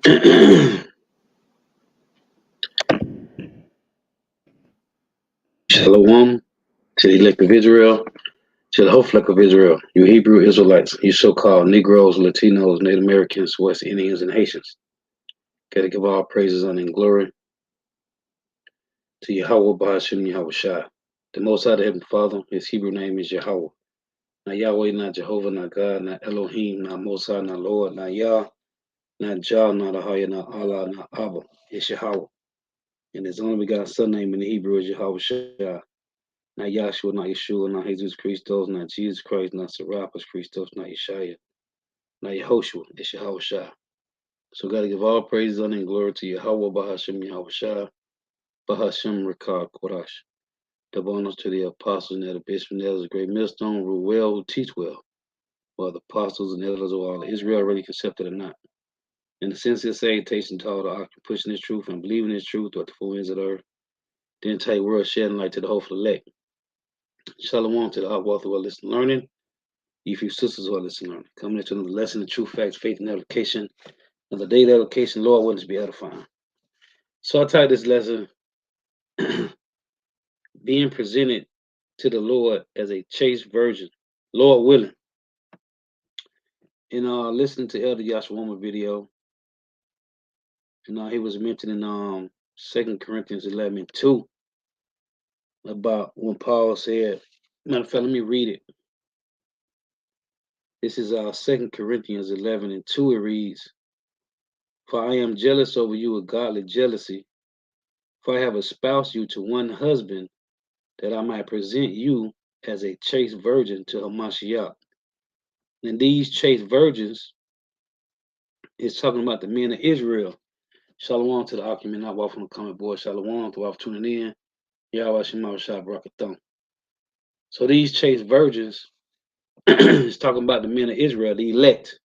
Shalom to the elect of Israel, to the whole flock of Israel, you Hebrew Israelites, you so-called Negroes, Latinos, Native Americans, West Indians, and Haitians. Gotta give all praises, honor, and glory to Yahweh, Bahashim, Yahweh Shai. The Most High, the Heavenly Father, his Hebrew name is Yahweh. Not Yahweh, not Jehovah, not God, not Elohim, not Most High, not Lord, not Yah, not Jah, not Ahaya, not Allah, not Abba. It's Yahweh. And his only begotten son name in the Hebrew is Yahweh Shai. Not Yahshua, not Yeshua, not Jesus Christos, not Jesus Christ, not Serapis Christos, not Yeshaya, not Yehoshua, it's Yahweh Shai. So gotta give all praise, honor, and glory to Yahweh, Bahashim, Yahweh Shai, Bahashim, Rekah, Korash. Double honors to the apostles and the bishops and elders, great millstone, rule well, who teach well, while the apostles and elders of all Israel already accepted or not. In the sincere salutation to all the occupant pushing this truth and believing this truth throughout the four ends of the earth, the entire world shedding light to the hopeful elect. Shalom to the hot wealth of our listening learning. You few sisters who are listening learning. Coming into another lesson of true facts, faith, and application. Another day of application, Lord, will be edifying. So I titled this lesson, being presented to the Lord as a chaste virgin, Lord willing. And listening to Elder Yashawama video, and he was mentioning 2 Corinthians 11:2 about when Paul said, matter of fact, let me read it. This is 2 Corinthians 11:2. It reads, "For I am jealous over you with godly jealousy, for I have espoused you to one husband, that I might present you as a chaste virgin to Hamashiach." And these chaste virgins is talking about the men of Israel. Shalom to the Akim and Abba from the comment board. Shalom to all tuning in. Yahweh Shema Shah Barakathon. So these chaste virgins is talking about the men of Israel, the elect,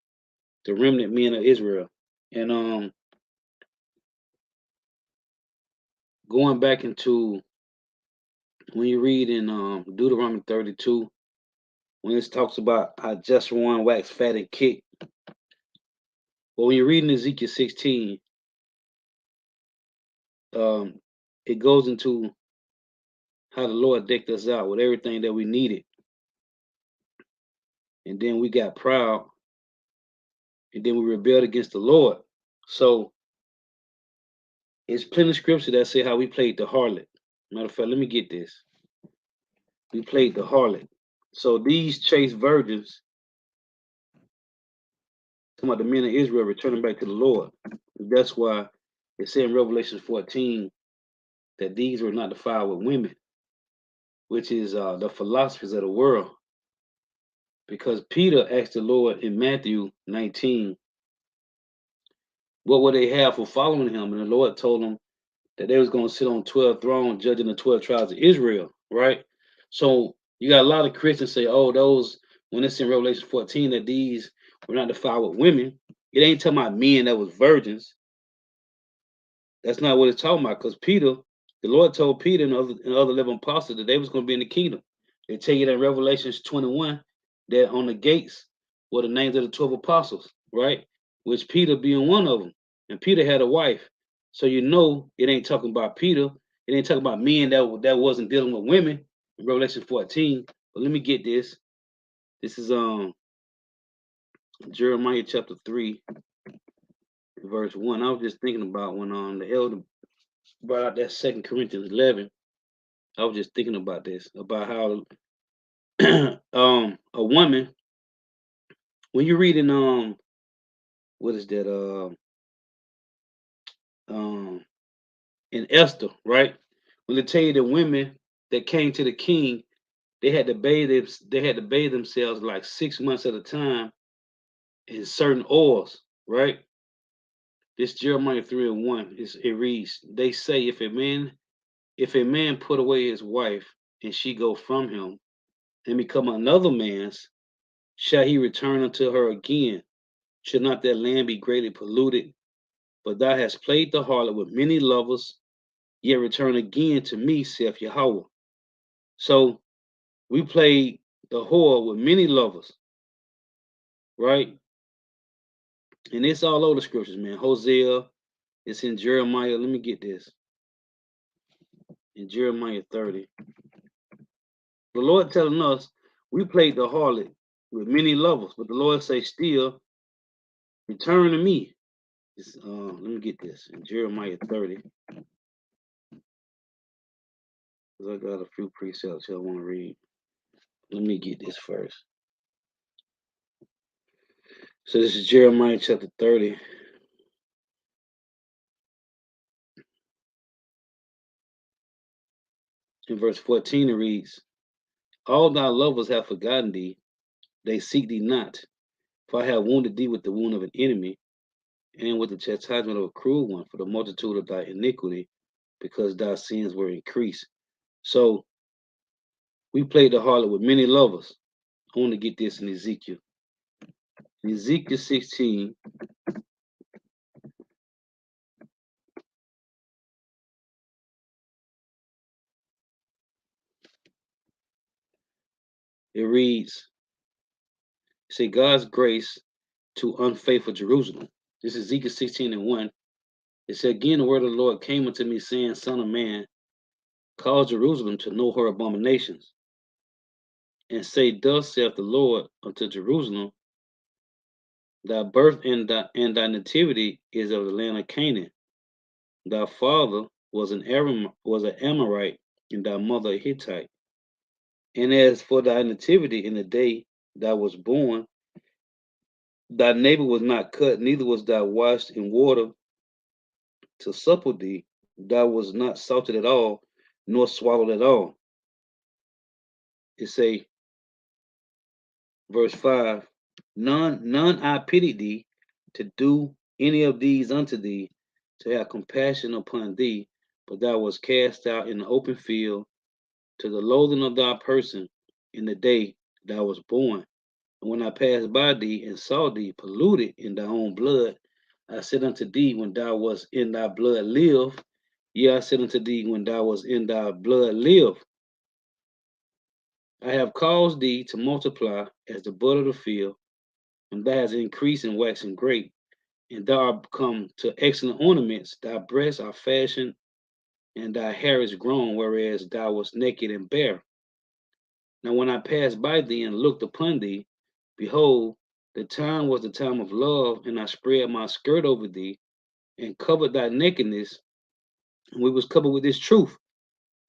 the remnant men of Israel. And going back into when you read in Deuteronomy 32, when it talks about how just one wax fat and kick. But when you read in Ezekiel 16, it goes into how the Lord decked us out with everything that we needed. And then we got proud, and then we rebelled against the Lord. So it's plenty of scripture that say how we played the harlot. Matter of fact, let me get this. We played the harlot. So these chaste virgins, talking about the men of Israel returning back to the Lord. That's why it said in Revelation 14 that these were not defiled with women, which is the philosophies of the world. Because Peter asked the Lord in Matthew 19, what would they have for following him? And the Lord told them that they was going to sit on 12 thrones judging the 12 tribes of Israel, right? So you got a lot of Christians say, oh, those, when it's in Revelation 14, that these were not defiled with women. It ain't talking about men that was virgins. That's not what it's talking about, because Peter, the Lord told Peter and other 11 apostles that they was going to be in the kingdom. They tell you that in Revelation 21, that on the gates were the names of the 12 apostles, right? Which Peter being one of them. And Peter had a wife. So you know it ain't talking about Peter. It ain't talking about men that wasn't dealing with women in Revelation 14. But let me get this. This is Jeremiah chapter 3, verse 1. I was just thinking about when the elder brought out that 2 Corinthians 11. I was just thinking about this, about how a woman, when you're reading what is that in Esther, right? When they tell you the women that came to the king, they had to bathe themselves like 6 months at a time in certain oils, right? This Jeremiah 3:1, it reads, they say if a man put away his wife and she go from him and become another man's, shall he return unto her again? Should not that land be greatly polluted? But thou hast played the harlot with many lovers, yet return again to me, saith Yahweh. So we played the whore with many lovers, right? And it's all over the scriptures, man. Hosea, it's in Jeremiah. Let me get this. In Jeremiah 30. The Lord telling us we played the harlot with many lovers, but the Lord say still, return to me. Let me get this in Jeremiah 30. Because I got a few precepts here I want to read. Let me get this first. So this is Jeremiah chapter 30. In verse 14 it reads, all thy lovers have forgotten thee, they seek thee not. For I have wounded thee with the wound of an enemy, and with the chastisement of a cruel one, for the multitude of thy iniquity, because thy sins were increased. So we played the harlot with many lovers. I want to get this in Ezekiel. In Ezekiel 16, it reads, say God's grace to unfaithful Jerusalem. This is Ezekiel 16 and 1. It said, again, the word of the Lord came unto me, saying, son of man, cause Jerusalem to know her abominations, and say, thus saith the Lord unto Jerusalem, thy birth and thy nativity is of the land of Canaan. Thy father was an Amorite, and thy mother a Hittite. And as for thy nativity in the day thou was born, thy neighbor was not cut, neither was thou washed in water to supple thee. Thou was not salted at all, nor swallowed at all. It say, verse 5, none I pitied thee to do any of these unto thee, to have compassion upon thee, but thou was cast out in the open field to the loathing of thy person in the day thou was born. And when I passed by thee and saw thee polluted in thy own blood, I said unto thee when thou was in thy blood, live. Yea, I said unto thee when thou was in thy blood, live. I have caused thee to multiply as the bud of the field, and thou hast increased and waxen great, and thou art come to excellent ornaments. Thy breasts are fashioned, and thy hair is grown, whereas thou wast naked and bare. Now when I passed by thee and looked upon thee, behold, the time was the time of love, and I spread my skirt over thee, and covered thy nakedness, and we was covered with this truth.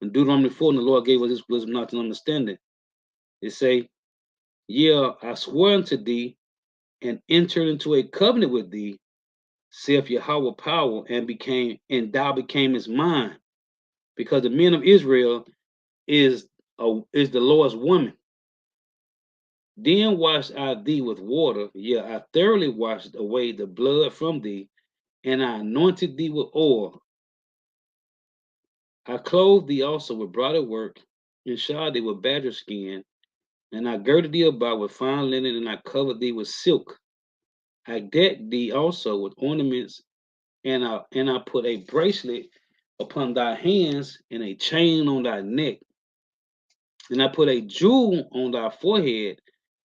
In Deuteronomy 4, and the Lord gave us this wisdom not to understand it. It say, yeah, I swore unto thee, and entered into a covenant with thee, saith Yahweh power, and thou becamest mine, because the men of Israel is the Lord's woman. Then washed I thee with water, yeah, I thoroughly washed away the blood from thee, and I anointed thee with oil. I clothed thee also with broidered work, and shod thee with badger skin, and I girded thee about with fine linen, and I covered thee with silk. I decked thee also with ornaments, and I put a bracelet upon thy hands, and a chain on thy neck, and I put a jewel on thy forehead,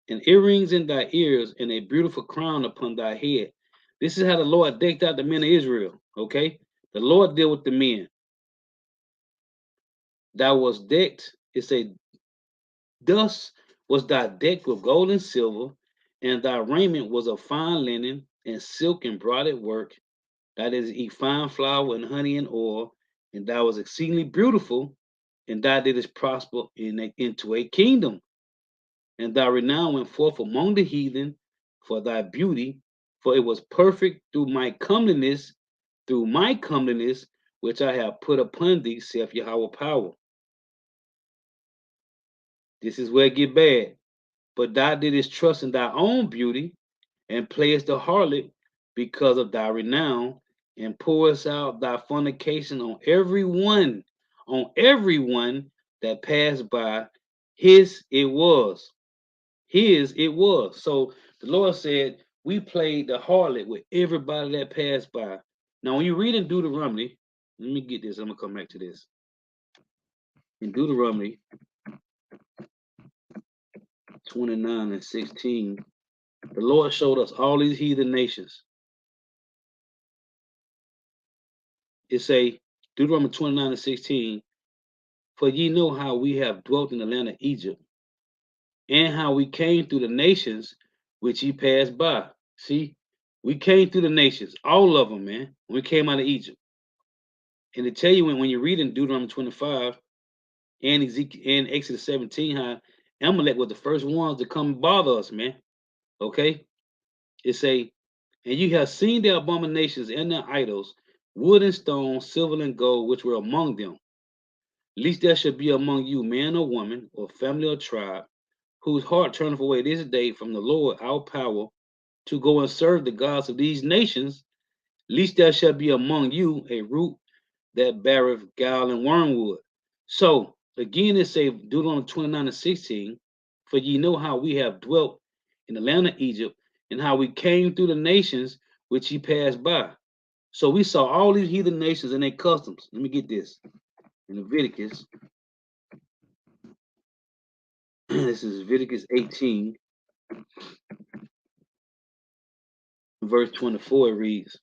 and earrings in thy ears, and a beautiful crown upon thy head. This is how the Lord decked out the men of Israel. Okay, the Lord dealt with the men. Thou was decked. It say, thus was thy decked with gold and silver, and thy raiment was of fine linen and silk and broidered work. That is, eat fine flour and honey and oil, and thou was exceedingly beautiful, and thou didst prosper into a kingdom. And thy renown went forth among the heathen for thy beauty, for it was perfect through my comeliness, which I have put upon thee, saith Yahweh power. This is where it get bad. But thou didst trust in thy own beauty, and playest the harlot because of thy renown, and pourest out thy fornication on everyone that passed by. His it was. His it was. So the Lord said, we played the harlot with everybody that passed by. Now, when you read in Deuteronomy, let me get this. I'm going to come back to this. In Deuteronomy 29 and 16, the Lord showed us all these heathen nations. It say, Deuteronomy 29:16, for ye know how we have dwelt in the land of Egypt, and how we came through the nations which ye passed by. See, we came through the nations, all of them, man. When we came out of Egypt. And to tell you when you read in Deuteronomy 25 and Ezekiel and Exodus 17, how Amalek was the first ones to come bother us, man. Okay? It say, and you have seen their abominations and their idols, wood and stone, silver and gold, which were among them. Least there should be among you man or woman, or family or tribe, whose heart turneth away this day from the Lord our power to go and serve the gods of these nations, least there shall be among you a root that beareth gall and wormwood. So again it say Deuteronomy 29:16, for ye know how we have dwelt in the land of Egypt, and how we came through the nations which ye passed by. So we saw all these heathen nations and their customs. Let me get this. In Leviticus, this is Leviticus 18, verse 24, it reads,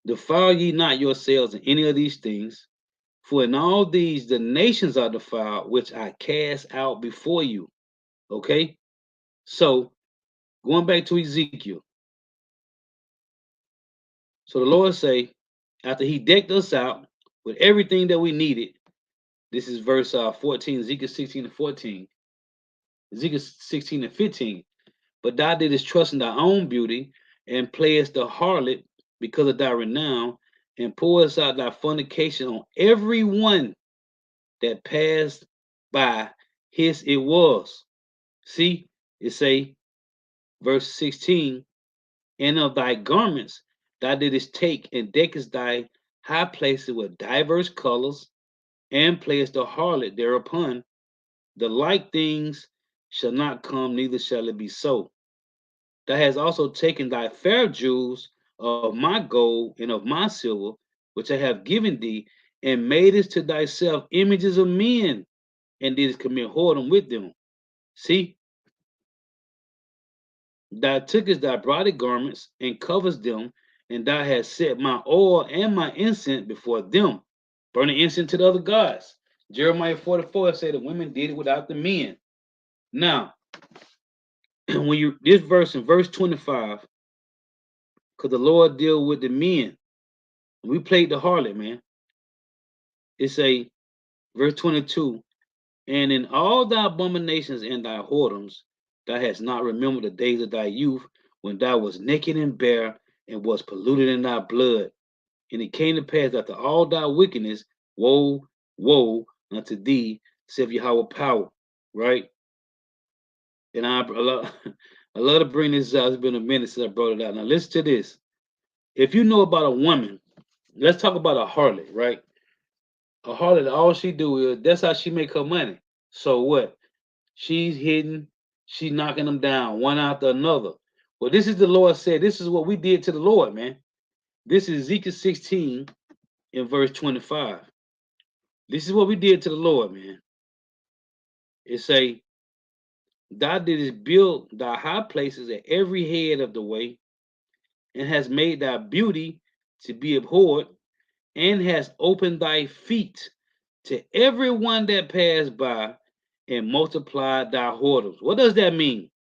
defile ye not yourselves in any of these things, for in all these the nations are defiled, which I cast out before you. Okay? So going back to Ezekiel. So the Lord say, after he decked us out with everything that we needed, this is verse 14, Ezekiel 16 and 14, Ezekiel 16 and 15. But thou didst trust in thy own beauty, and playest the harlot because of thy renown, and pourest out thy fornication on every one that passed by. His it was. See, it say, verse 16, and of thy garments thou didst take and deckest thy high places with diverse colors, and playest the harlot thereupon. The like things shall not come, neither shall it be so. Thou hast also taken thy fair jewels of my gold and of my silver, which I have given thee, and madest to thyself images of men, and didst commit whoredom with them. See, thou tookest thy body garments and coverest them, and thou hast set my oil and my incense before them, burning incense to the other gods. Jeremiah 44 said the women did it without the men. Now, when you this verse in verse 25, because the Lord deal with the men. We played the harlot, man. It say, verse 22, and in all thy abominations and thy whoredoms, thou hast not remembered the days of thy youth, when thou was naked and bare, and was polluted in thy blood. And it came to pass after all thy wickedness, woe, woe unto thee, saith Yahweh power. Right? And I love to bring this out. It's been a minute since I brought it out. Now listen to this. If you know about a woman, let's talk about a harlot, right? A harlot, all she do is that's how she make her money. So what? She's hitting, she's knocking them down one after another. Well, this is the Lord said, this is what we did to the Lord, man. This is Ezekiel 16 in verse 25. This is what we did to the Lord, man. It say, thou didst build thy high places at every head of the way, and has made thy beauty to be abhorred, and has opened thy feet to everyone that passed by, and multiplied thy whoredoms. What does that mean?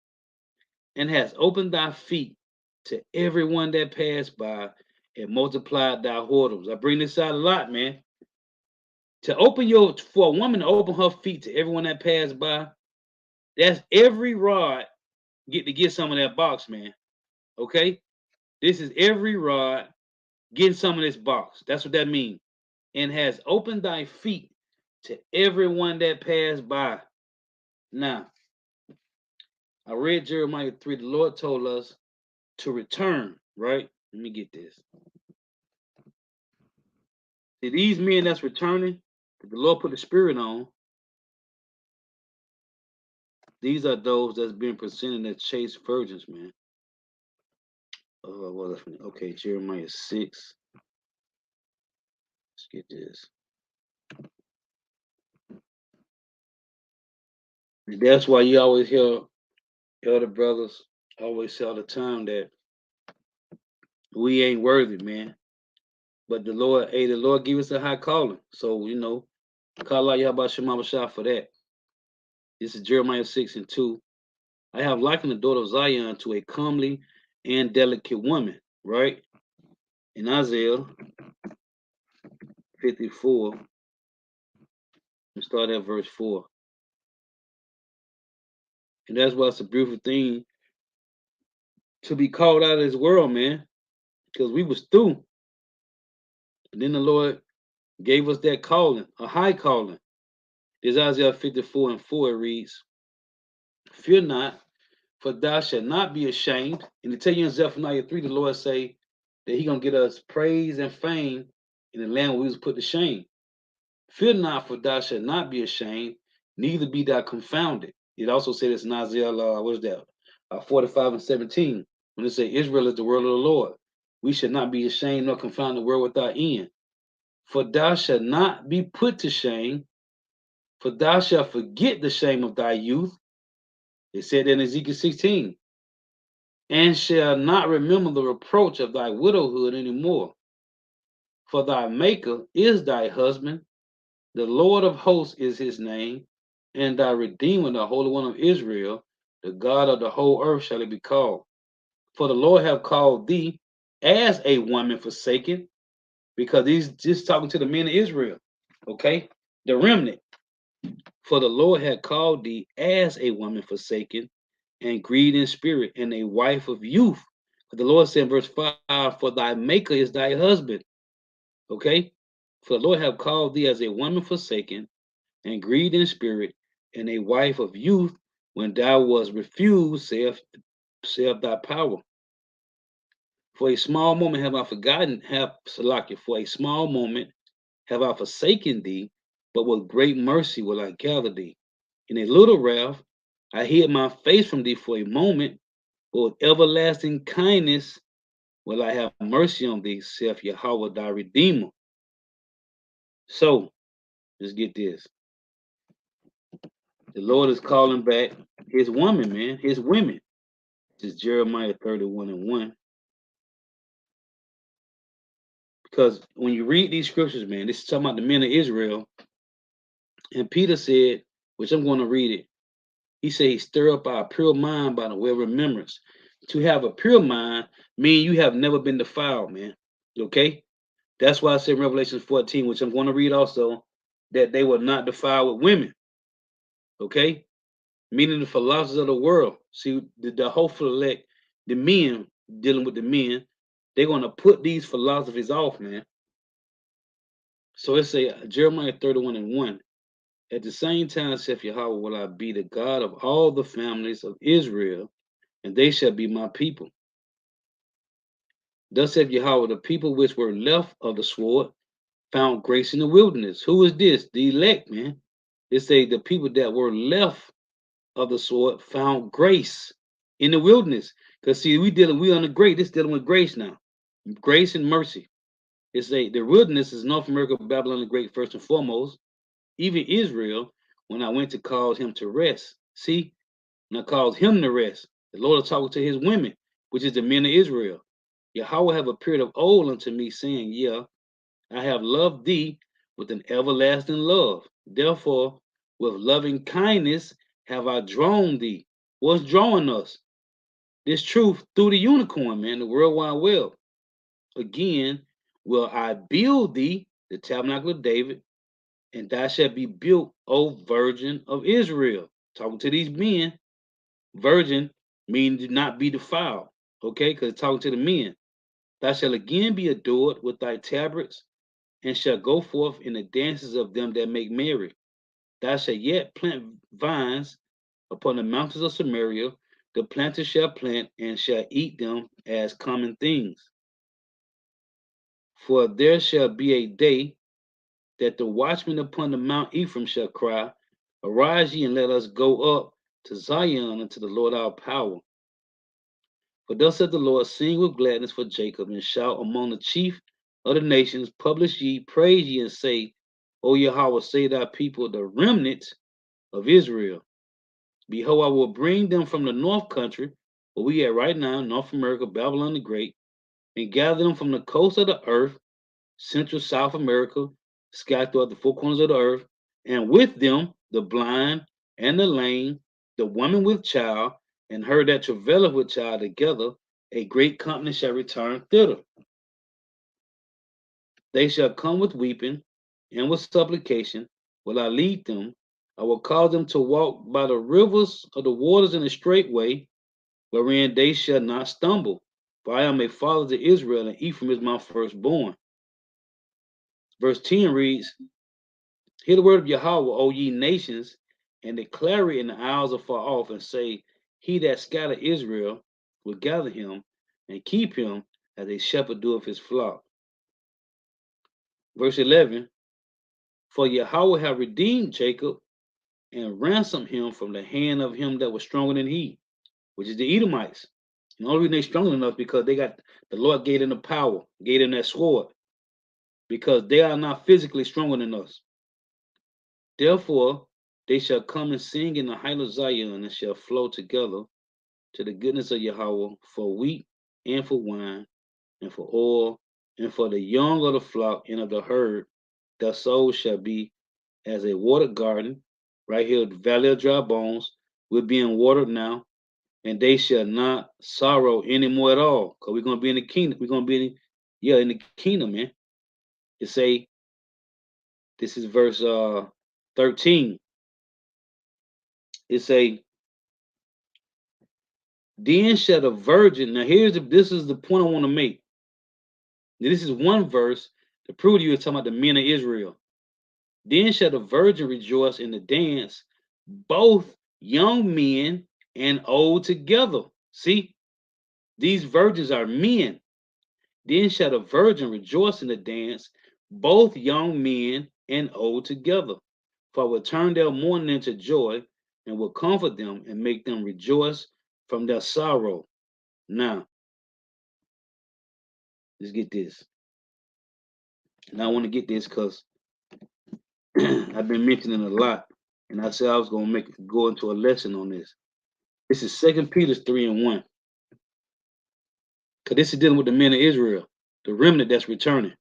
And has opened thy feet to everyone that passed by, and multiplied thy whoredoms. I bring this out a lot, man. For a woman to open her feet to everyone that passed by, that's every rod get to get some of that box, man. Okay? This is every rod getting some of this box. That's what that means. And has opened thy feet to everyone that passed by. Now, I read Jeremiah 3. The Lord told us to return, right? Let me get this. See, these men that's returning, that the Lord put the Spirit on, these are those that's been presented as chaste virgins, man. Okay, Jeremiah 6. Let's get this. That's why you always hear elder brothers always say all the time that we ain't worthy, man. But the Lord gave us a high calling. So, call out Yahweh Shema Shah for that. This is Jeremiah 6 and 2. I have likened the daughter of Zion to a comely and delicate woman, right? In Isaiah 54, we start at verse 4. And that's why it's a beautiful thing to be called out of this world, man, because we was through. And then the Lord gave us that calling, a high calling. This Isaiah 54 and 4 it reads, Fear not, for thou shalt not be ashamed. And to tell you in Zephaniah 3, the Lord say that he going to get us praise and fame in the land where we was put to shame. Fear not, for thou shalt not be ashamed, neither be thou confounded. It also said this in Isaiah, what is that? 45 and 17. When it say Israel is the word of the Lord. We should not be ashamed nor confound the world without end. For thou shalt not be put to shame, for thou shalt forget the shame of thy youth. It said in Ezekiel 16. And shall not remember the reproach of thy widowhood anymore. For thy maker is thy husband, the Lord of hosts is his name, and thy Redeemer, the Holy One of Israel, the God of the whole earth shall it be called. For the Lord have called thee as a woman forsaken, because he's just talking to the men of Israel, okay? The remnant. For the Lord had called thee as a woman forsaken, and grieved in spirit, and a wife of youth. But the Lord said in verse 5, For thy maker is thy husband. Okay? For the Lord have called thee as a woman forsaken, and grieved in spirit, and a wife of youth, when thou wast refused, saith thy power. For a small moment have I forgotten, for a small moment have I forsaken thee, but with great mercy will I gather thee. In a little wrath I hid my face from thee for a moment, but with everlasting kindness will I have mercy on thee, saith Yahweh thy Redeemer. So, let's get this. The Lord is calling back his woman, man, his women. This is Jeremiah 31 and 1. Because when you read these scriptures, man, this is talking about the men of Israel. And Peter said, which I'm going to read it. He said, he stir up our pure mind by the way of remembrance. To have a pure mind means you have never been defiled, man. Okay? That's why I said in Revelation 14, which I'm going to read also, that they were not defiled with women. Okay? Meaning the philosophers of the world. See, the hopeful elect, the men dealing with the men, they're going to put these philosophies off, man. So let's say Jeremiah 31 and 1. At the same time, saith Yahweh, will I be the God of all the families of Israel, and they shall be my people. Thus saith Yahweh, the people which were left of the sword found grace in the wilderness. Who is this? The elect, man. They say the people that were left of the sword found grace in the wilderness. Because see, we on the grace. This dealing with grace now. Grace and mercy. It's the wilderness is North America, Babylon the Great, first and foremost. Even Israel, when I went to cause him to rest. See, when I caused him to rest, the Lord is talking to his women, which is the men of Israel. Yahweh have appeared of old unto me, saying, Yeah, I have loved thee with an everlasting love. Therefore, with loving kindness have I drawn thee. What's drawing us? This truth through the unicorn, man, the World Wide Web. Again, will I build thee, the tabernacle of David, and thou shalt be built, O virgin of Israel. Talking to these men, virgin means to not be defiled, okay? Because talking to the men. Thou shalt again be adored with thy tabrets, and shall go forth in the dances of them that make merry. Thou shalt yet plant vines upon the mountains of Samaria. The planter shall plant and shall eat them as common things. For there shall be a day that the watchmen upon the Mount Ephraim shall cry, Arise ye and let us go up to Zion unto the Lord our power. For thus said the Lord, Sing with gladness for Jacob, and shout among the chief of the nations. Publish ye, praise ye, and say, O Yahweh, save thy people, the remnant of Israel. Behold, I will bring them from the north country, where we at right now, North America, Babylon the Great, and gather them from the coast of the earth, Central South America, scattered throughout the four corners of the earth, and with them the blind and the lame, the woman with child, and her that travaileth with child together, a great company shall return thither. They shall come with weeping and with supplication will I lead them. I will cause them to walk by the rivers of the waters in a straight way, wherein they shall not stumble. For I am a father to Israel, and Ephraim is my firstborn. Verse 10 reads, Hear the word of Yahweh, O ye nations, and declare it in the isles afar off, and say, He that scattered Israel will gather him and keep him as a shepherd doeth his flock. Verse 11, For Yahweh have redeemed Jacob and ransomed him from the hand of him that was stronger than he, which is the Edomites. And the only reason they're stronger than us because they got the Lord gave them the power, gave them that sword, because they are not physically stronger than us. Therefore, they shall come and sing in the height of Zion and shall flow together to the goodness of Yahweh for wheat and for wine and for oil and for the young of the flock and of the herd. Their souls shall be as a watered garden. Right here, the valley of dry bones. We're being watered now, and they shall not sorrow anymore at all. Because we're gonna be in the kingdom. We're gonna be in the kingdom, man. It say, this is verse 13. It say, Then shall the virgin. Now this is the point I want to make. Now, this is one verse to prove to you it's talking about the men of Israel. Then shall the virgin rejoice in the dance, both young men and old together. See, these virgins are men. Then shall the virgin rejoice in the dance, both young men and old together. For I will turn their mourning into joy, and will comfort them and make them rejoice from their sorrow. Now, let's get this. And I want to get this because I've been mentioning a lot, and I said I was gonna go into a lesson on this. This is 2 Peter 3:1, because this is dealing with the men of Israel, the remnant that's returning.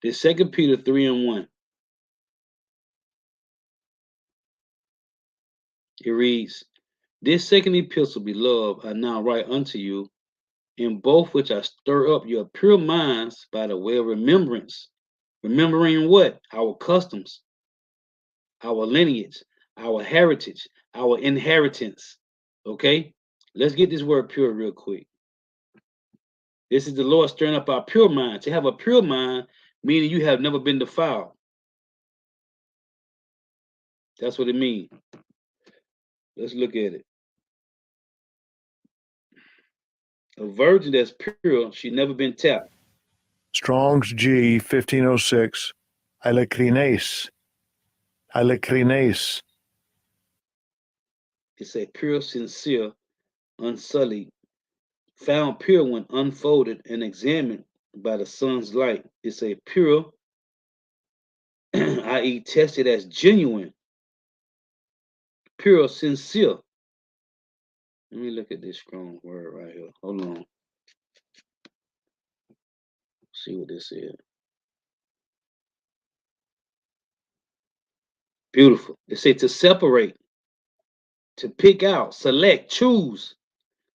This 2 Peter 3:1. It reads, This second epistle, beloved, I now write unto you, in both which I stir up your pure minds by the way of remembrance. Remembering what? Our customs, our lineage, our heritage, our inheritance. Okay? Let's get this word pure real quick. This is the Lord stirring up our pure mind. To have a pure mind, meaning you have never been defiled. That's what it means. Let's look at it. A virgin that's pure, she never been tapped. Strong's G 1506. Electrines. Electrines. It's a pure, sincere, unsullied, found pure when unfolded and examined by the sun's light. It's a pure, i.e., tested as genuine, pure, sincere. Let me look at this strong word right here. Hold on. See what this is. Beautiful. It says to separate, to pick out, select, choose,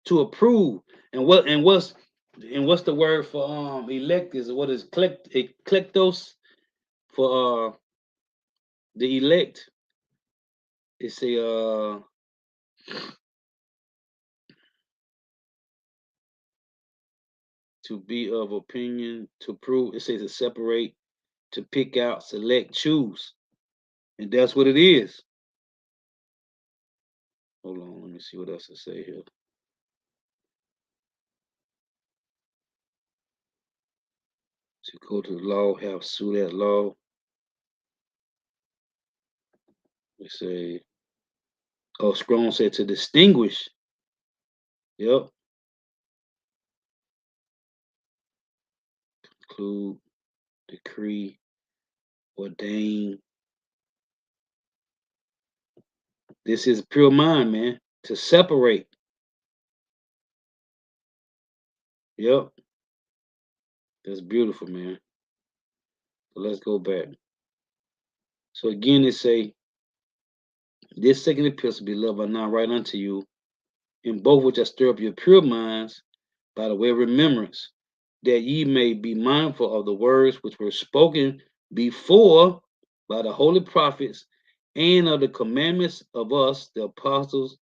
to approve. What's the word for elect is what is eclectos for the elect. It's a to be of opinion, to prove. It says to separate, to pick out, select, choose, and that's what it is. Hold on, let me see what else to say here. To go to the law, have sue that law. We say, oh, Strong said to distinguish. Yep. Conclude, decree, ordain. This is pure mind, man. To separate. Yep. That's beautiful, man. So let's go back. So again, it say, this second epistle, beloved, I now write unto you, in both which I stir up your pure minds by the way of remembrance, that ye may be mindful of the words which were spoken before by the holy prophets, and of the commandments of us, the apostles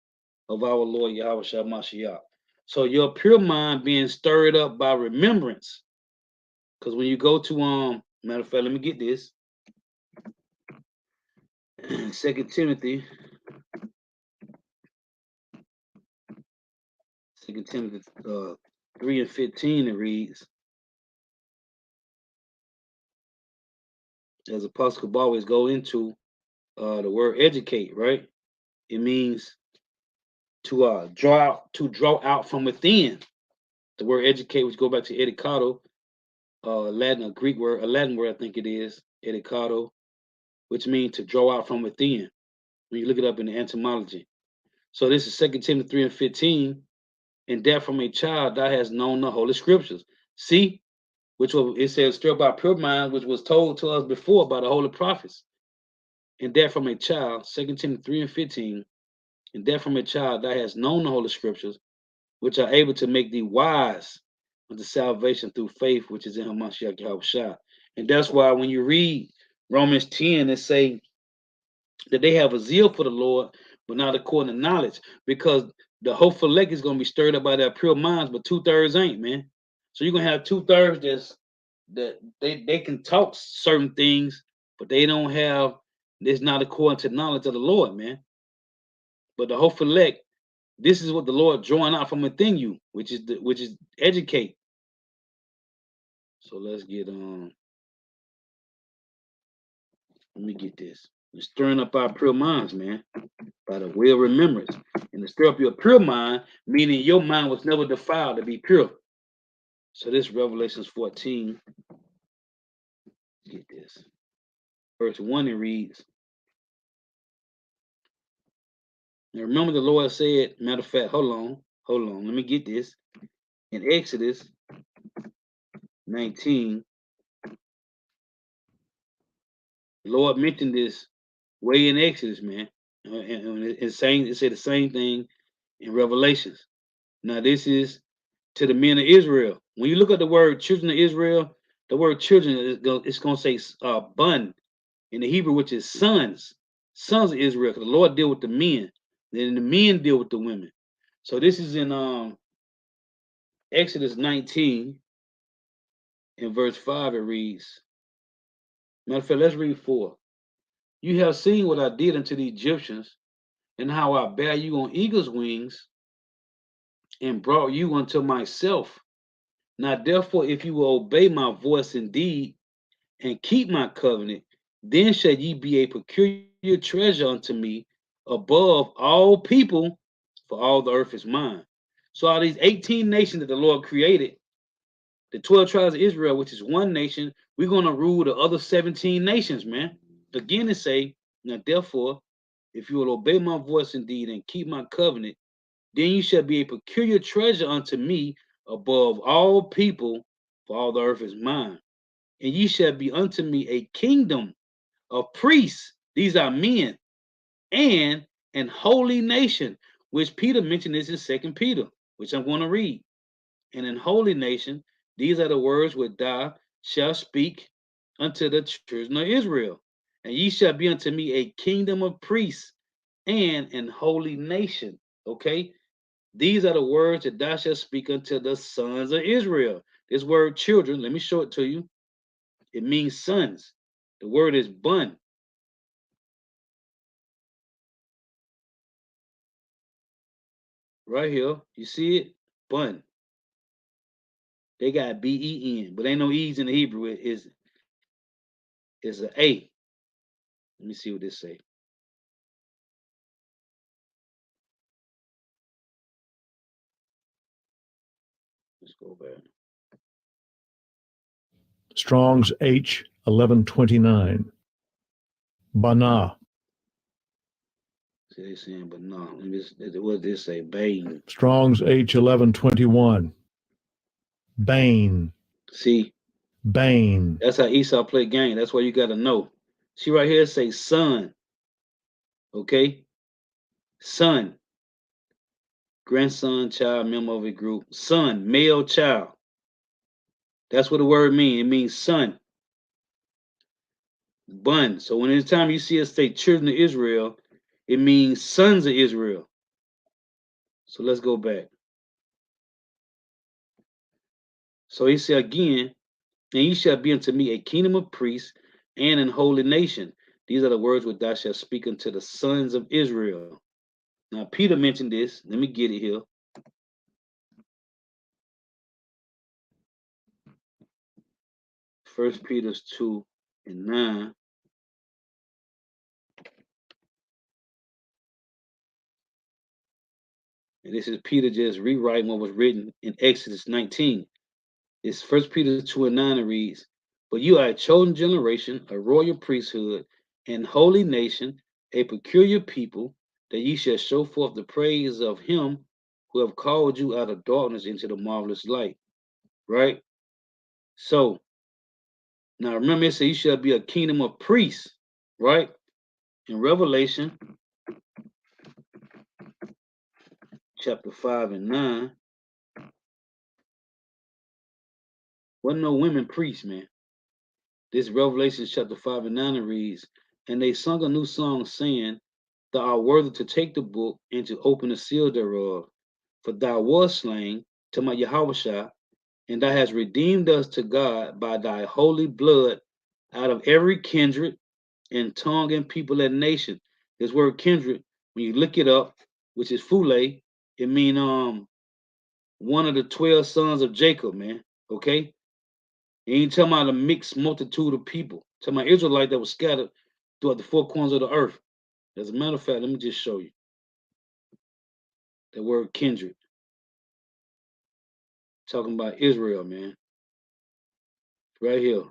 of our Lord Yahweh Shah Mashiach. So your pure mind being stirred up by remembrance. Because when you go to matter of fact, let me get this. 2 Timothy. 2 Timothy 3 and 15, it reads, as Apostle could always go into the word educate, right? It means to draw out from within. The word educate, which go back to educato, Latin, a Greek word, a Latin word, I think it is, educato, which means to draw out from within. When you look it up in the etymology. So this is 2 Timothy 3 and 15. And that from a child thou hast known the holy scriptures. See, which was, it says, stir by pure mind, which was told to us before by the holy prophets. And that from a child, 2 Timothy 3 and 15. And that from a child thou hast known the holy scriptures, which are able to make thee wise unto salvation through faith, which is in Hamashiach Yahweh Shah. And that's why when you read Romans 10, it say that they have a zeal for the Lord, but not according to knowledge, because the hopeful elect is going to be stirred up by their pure minds, but 2/3 ain't, man. So you're going to have 2/3 that they can talk certain things, but they don't have, it's not according to knowledge of the Lord, man. But the hopeful elect, this is what the Lord drawing out from within you, which is educate. So let's get let me get this. We're stirring up our pure minds, man, by the way of remembrance. And to stir up your pure mind, meaning your mind was never defiled to be pure. So this Revelations 14. Get this. Verse 1, it reads. Now remember the Lord said, matter of fact, hold on, let me get this. In Exodus 19, the Lord mentioned this way in Exodus, man. And it's saying, it said the same thing in Revelations. Now this is to the men of Israel. When you look at the word children of Israel, the word children, it's going to say bun in the Hebrew, which is sons of Israel, because the Lord deal with the men, then the men deal with the women. So this is in Exodus 19, in verse 5, it reads, matter of fact, let's read 4. You have seen what I did unto the Egyptians, and how I bare you on eagle's wings, and brought you unto myself. Now therefore, if you will obey my voice indeed, and keep my covenant, then shall ye be a peculiar treasure unto me above all people, for all the earth is mine. So all these 18 nations that the Lord created, the 12 tribes of Israel, which is one nation, we're going to rule the other 17 nations, man. Again, it say, now therefore, if you will obey my voice indeed and keep my covenant, then you shall be a peculiar treasure unto me above all people, for all the earth is mine. And ye shall be unto me a kingdom of priests. These are men, and an holy nation, which Peter mentioned this in 2 Peter, which I'm going to read. And an holy nation, these are the words which thou shalt speak unto the children of Israel. And ye shall be unto me a kingdom of priests and an holy nation. Okay? These are the words that thou shalt speak unto the sons of Israel. This word children, let me show it to you. It means sons. The word is bun. Right here. You see it? Bun. They got B-E-N, but ain't no E's in the Hebrew. It's an A. Let me see what this say. Let's go back. Strong's H 1129. Bana. See, they saying, but no. What did this say? Bane. Strong's H 1121. Bane. See? Bane. That's how Esau played game. That's why you got to know. See right here, say son. Okay? Son. Grandson, child, member of a group. Son, male child. That's what the word means. It means son. Bun. So when anytime you see us say children of Israel, it means sons of Israel. So let's go back. So he said again, and ye shall be unto me a kingdom of priests and an holy nation. These are the words which thou shalt speak unto the sons of Israel. Now Peter mentioned this. Let me get it here. First Peter 2:9. And this is Peter just rewriting what was written in Exodus 19. It's First Peter 2:9. It reads, but you are a chosen generation, a royal priesthood, and holy nation, a peculiar people, that ye shall show forth the praise of him who have called you out of darkness into the marvelous light. Right? So now remember it says you shall be a kingdom of priests, right? In Revelation chapter 5:9, wasn't no women priests, man. This Revelation chapter 5:9 reads, and they sung a new song, saying, thou art worthy to take the book and to open the seal thereof. For thou wast slain, to my Yahushua, and thou hast redeemed us to God by thy holy blood out of every kindred and tongue and people and nation. This word kindred, when you look it up, which is Fule, it means one of the 12 sons of Jacob, man. Okay? He ain't talking about a mixed multitude of people. Talking about Israelite that was scattered throughout the four corners of the earth. As a matter of fact, let me just show you the word kindred. Talking about Israel, man. Right here.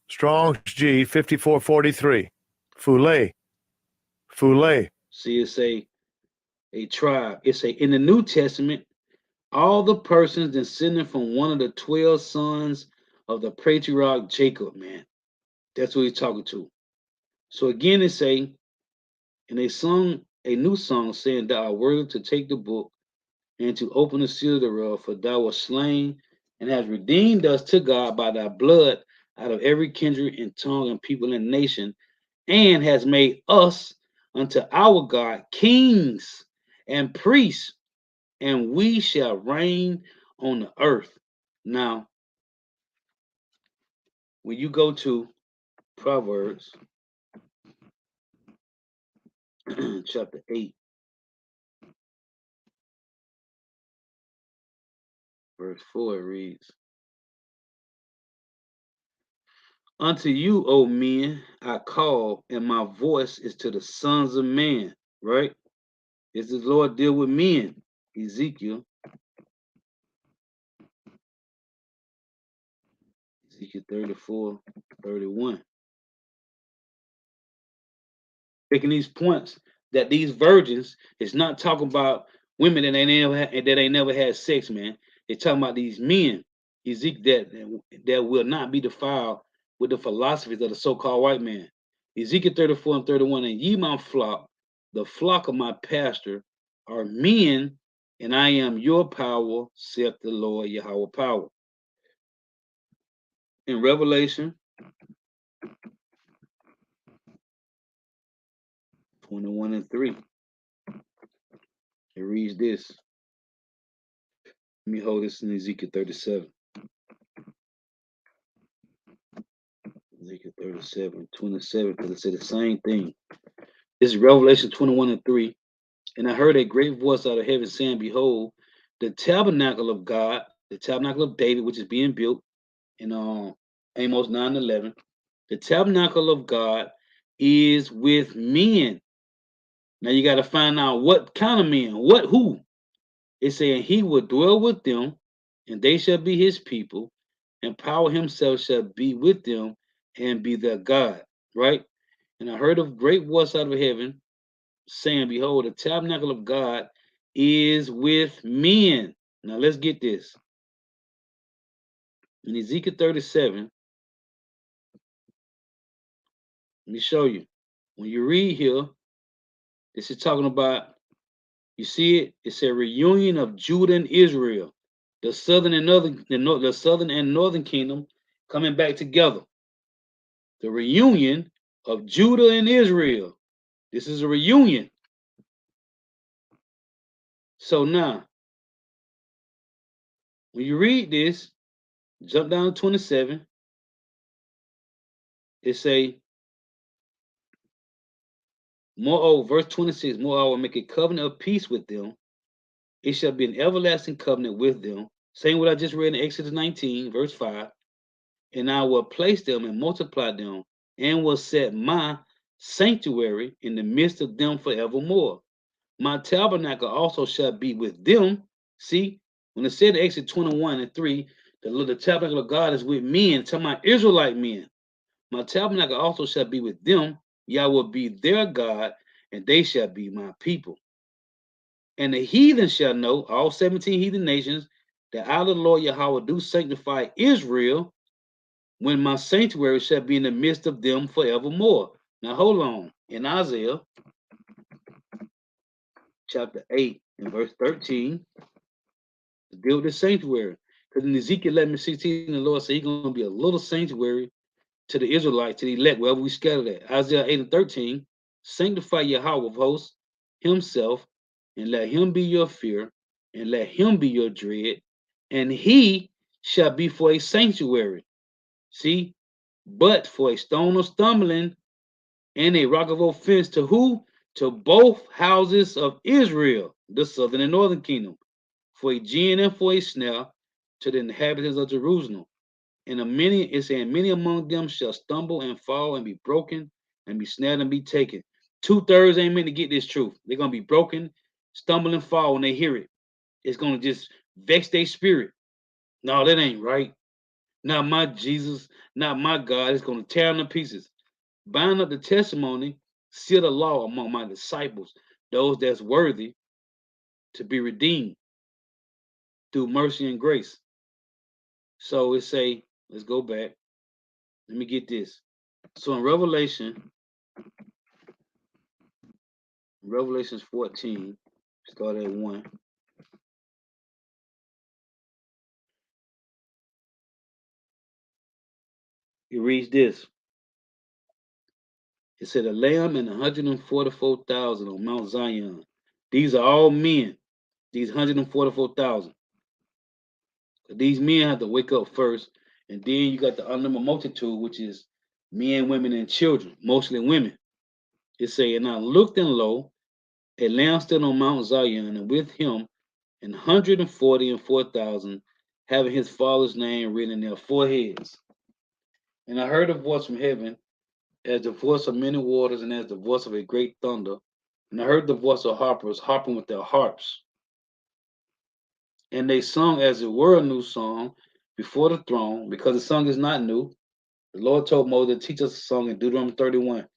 Strong's G 5443. Fule. Fule. See, it's a tribe. It's in the New Testament, all the persons descended from one of the 12 sons of the patriarch Jacob, man. That's what he's talking to. So again, it say, and they sung a new song, saying, thou art worthy to take the book and to open the seal thereof, for thou wast slain and hast redeemed us to God by thy blood out of every kindred and tongue and people and nation, and has made us unto our God kings and priests, and we shall reign on the earth. Now, when you go to Proverbs chapter 8, verse 4, it reads, unto you, O men, I call, and my voice is to the sons of men. Right? This is the Lord deal with men. Ezekiel 34:31. Making these points that these virgins is not talking about women that ain't never had sex, man. They're talking about these men, Ezekiel, that will not be defiled with the philosophies of the so-called white man. Ezekiel 34:31, and ye my flock, the flock of my pastor, are men, and I am your power, saith the Lord Yahweh power. In Revelation 21:3, it reads this. Let me hold this in Ezekiel 37. Ezekiel 37:27, because it said the same thing. This is Revelation 21:3. And I heard a great voice out of heaven saying, behold, the tabernacle of God, the tabernacle of David, which is being built in Amos 9:11. The tabernacle of God is with men. Now you got to find out what kind of men, who. It's saying he will dwell with them, and they shall be his people, and power himself shall be with them and be their God. Right? And I heard a great voice out of heaven saying, behold, the tabernacle of God is with men. Now let's get this. In Ezekiel 37, let me show you. When you read here, this is talking about, you see it? It's a reunion of Judah and Israel, the southern and northern, the southern and northern kingdom coming back together. The reunion of Judah and Israel. This is a reunion. So now, when you read this, jump down to 27. It say, moreover, verse 26, moreover, I will make a covenant of peace with them. It shall be an everlasting covenant with them. Same what I just read in Exodus 19, verse 5. And I will place them and multiply them, and will set my sanctuary in the midst of them forevermore. My tabernacle also shall be with them. See, when it said in Exodus 21 and 3, the tabernacle of God is with men, to my Israelite men. My tabernacle also shall be with them. Yah will be their God, and they shall be my people. And the heathen shall know, all 17 heathen nations, that I, the Lord Yahweh, do sanctify Israel, when my sanctuary shall be in the midst of them forevermore. Now hold on. In Isaiah chapter 8 and verse 13, to deal with the sanctuary. Because in Ezekiel 11:16, the Lord said he's going to be a little sanctuary to the Israelites, to the elect, wherever we scattered at. Isaiah 8 and 13, sanctify Yahweh of hosts himself, and let him be your fear, and let him be your dread, and he shall be for a sanctuary. See, but for a stone of stumbling and a rock of offense to who? To both houses of Israel, the southern and northern kingdom, for a gin and for a snare to the inhabitants of Jerusalem. And many, it's saying, many among them shall stumble and fall and be broken and be snared and be taken. 2/3 ain't meant to get this truth. They're gonna be broken, stumble and fall when they hear it. It's gonna just vex their spirit. No, that ain't right. Not my Jesus, not my God. It's gonna tear them to pieces. Bind up the testimony, seal the law among my disciples, those that's worthy to be redeemed through mercy and grace. So it say, let's go back. Let me get this. So in Revelations 14, start at 1. It reads this. It said, a lamb and 144,000 on Mount Zion. These are all men, these 144,000. These men have to wake up first, and then you got the unlimited multitude, which is men, women, and children, mostly women. It say, and I looked and lo, a lamb stood on Mount Zion, and with him 144,000, having his father's name written in their foreheads. And I heard a voice from heaven, as the voice of many waters, and as the voice of a great thunder. And I heard the voice of harpers harping with their harps. And they sung as it were a new song before the throne, because the song is not new. The Lord told Moses to teach us a song in Deuteronomy 31.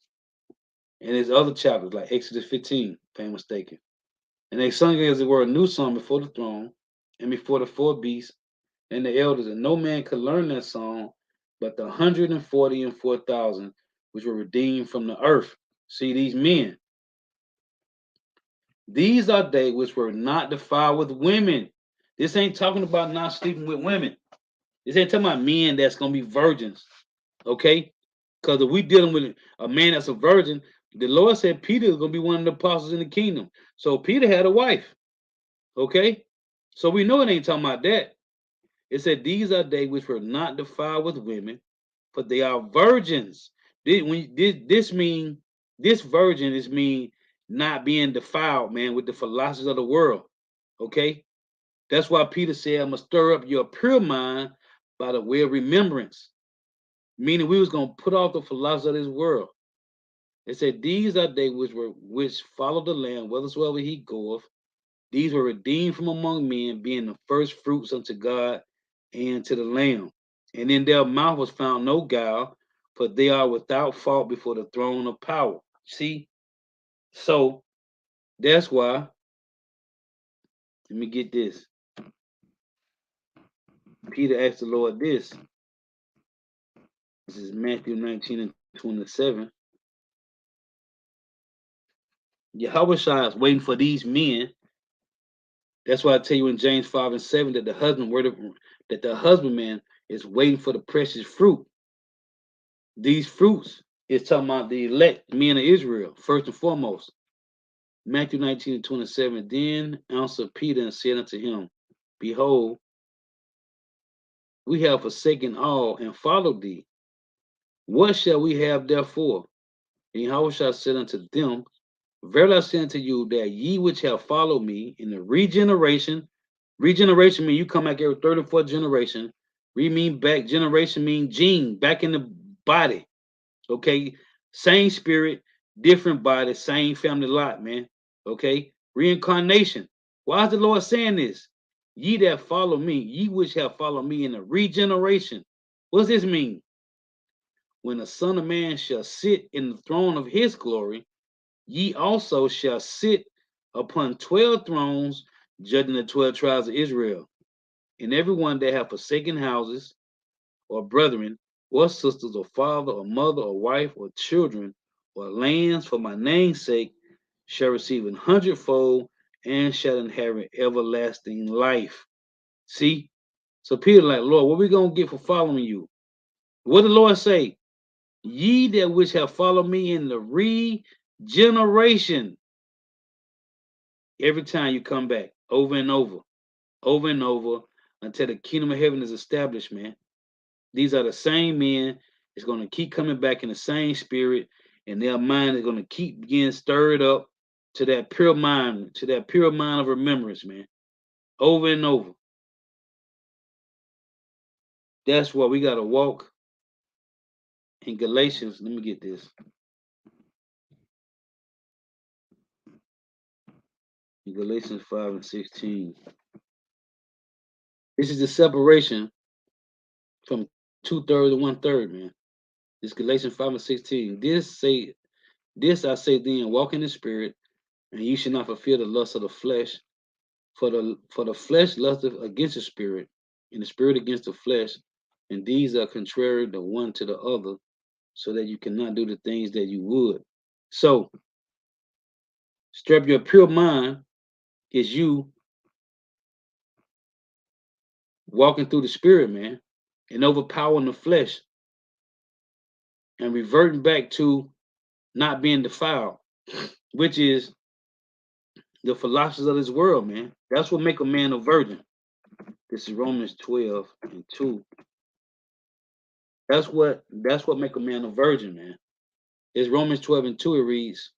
And his other chapters, like Exodus 15, if I'm mistaken. And they sung as it were a new song before the throne, and before the four beasts, and the elders, and no man could learn that song but the 144,000 which were redeemed from the earth. See, these men, these are they which were not defiled with women. This ain't talking about not sleeping with women. This ain't talking about men that's gonna be virgins, okay? Because if we dealing with a man that's a virgin, the Lord said Peter is gonna be one of the apostles in the kingdom. So Peter had a wife, okay? So we know it ain't talking about that. It said, these are they which were not defiled with women, for they are virgins. This virgin is mean not being defiled, man, with the philosophies of the world. Okay? That's why Peter said, I'm gonna stir up your pure mind by the way of remembrance. Meaning we was gonna put off the philosophy of this world. It said, these are they which follow the Lamb, whithersoever he goeth. These were redeemed from among men, being the first fruits unto God and to the Lamb. And in their mouth was found no guile, for they are without fault before the throne of power. See? So that's why Let me get this. Peter asked the Lord this. This is Matthew 19 and 27. Yahweh Shai is waiting for these men. That's why I tell you in James 5 and 7 that the husbandman is waiting for the precious fruit. These fruits is talking about the elect men of Israel, first and foremost. Matthew 19 and 27. Then answered Peter and said unto him, Behold, we have forsaken all and followed thee. What shall we have therefore? And Yahweh shall say unto them, Verily I say unto you that ye which have followed me in the regeneration means you come back every third or fourth generation. Mean back, generation mean gene, back in the body. Okay, same spirit, different body, same family lot, man. Okay, reincarnation. Why is the Lord saying this? Ye that follow me, ye which have followed me in the regeneration. What does this mean? When the Son of Man shall sit in the throne of his glory, ye also shall sit upon 12 thrones, judging the 12 tribes of Israel. And everyone that have forsaken houses, or brethren, or sisters, or father, or mother, or wife, or children, or lands for my name's sake, shall receive 100-fold and shall inherit everlasting life. See? So Peter, like, Lord, what we gonna get for following you? What did the Lord say? Ye that which have followed me in the regeneration. Every time you come back, over and over, until the kingdom of heaven is established, man. These are the same men. It's going to keep coming back in the same spirit, and their mind is going to keep getting stirred up to that pure mind, of remembrance, man. Over and over. That's why we got to walk in Galatians. Let me get this. In Galatians 5 and 16. This is the separation from 2/3 to 1/3, man. This Galatians 5 and 16. This I say then, walk in the spirit, and you should not fulfill the lust of the flesh. For the flesh lusteth against the spirit, and the spirit against the flesh, and these are contrary the one to the other, so that you cannot do the things that you would. So, strap your pure mind is you walking through the spirit, man, and overpowering the flesh, and reverting back to not being defiled, which is the philosophies of this world, man. That's what make a man a virgin. This is Romans 12 and 2. That's what make a man a virgin, man. It's Romans 12 and 2. It reads,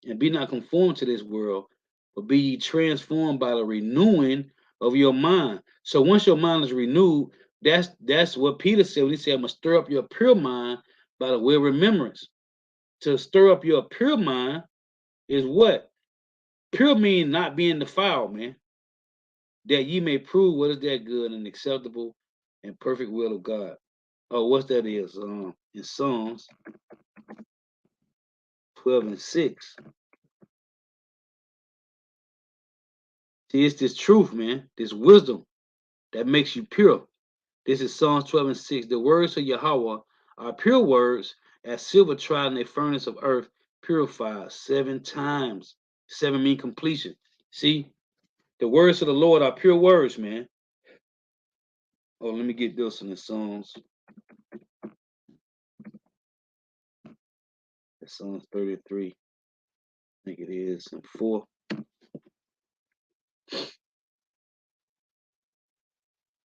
and be not conformed to this world, but be ye transformed by the renewing of your mind. So once your mind is renewed, that's what Peter said when he said, I'm gonna stir up your pure mind by the way of remembrance. To stir up your pure mind is what? Pure means not being defiled, man. That ye may prove what is that good and acceptable and perfect will of God. Oh, what's that is? In Psalms 12 and 6. See, it's this truth, man, this wisdom that makes you pure. This is Psalms 12 and 6. The words of Yahweh are pure words, as silver tried in a furnace of earth, purified 7 times. 7 mean completion. See, the words of the Lord are pure words, man. Oh, let me get this in the Psalms. Psalms 33. I think it is. And 4.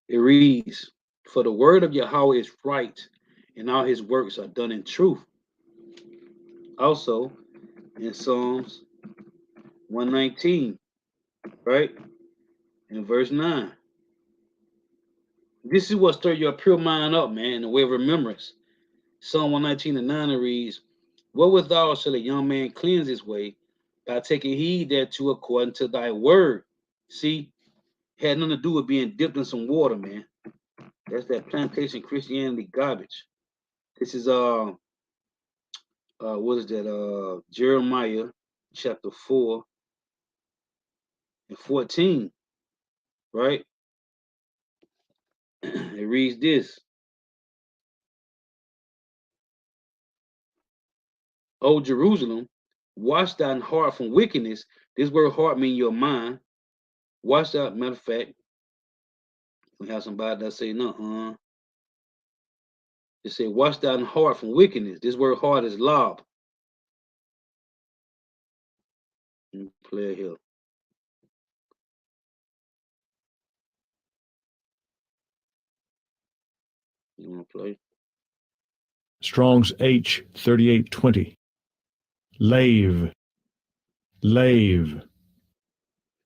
It reads, for the word of Yahweh is right, and all his works are done in truth. Also, in Psalms 119, right? In verse 9. This is what stir your pure mind up, man, in the way of remembrance. Psalm 119 and 9 reads, wherewithal shall a young man cleanse his way? By taking heed thereto according to thy word. See, had nothing to do with being dipped in some water, man. That's that plantation Christianity garbage. This is what is that? Jeremiah chapter 4 and 14. right? It reads this: O Jerusalem, wash thine heart from wickedness. This word heart means your mind. Wash out, matter of fact, we have somebody that say, no, it say, wash thine heart from wickedness. This word heart is lob. Play it here. You want to play? Strong's H 3820. Lave. Lave.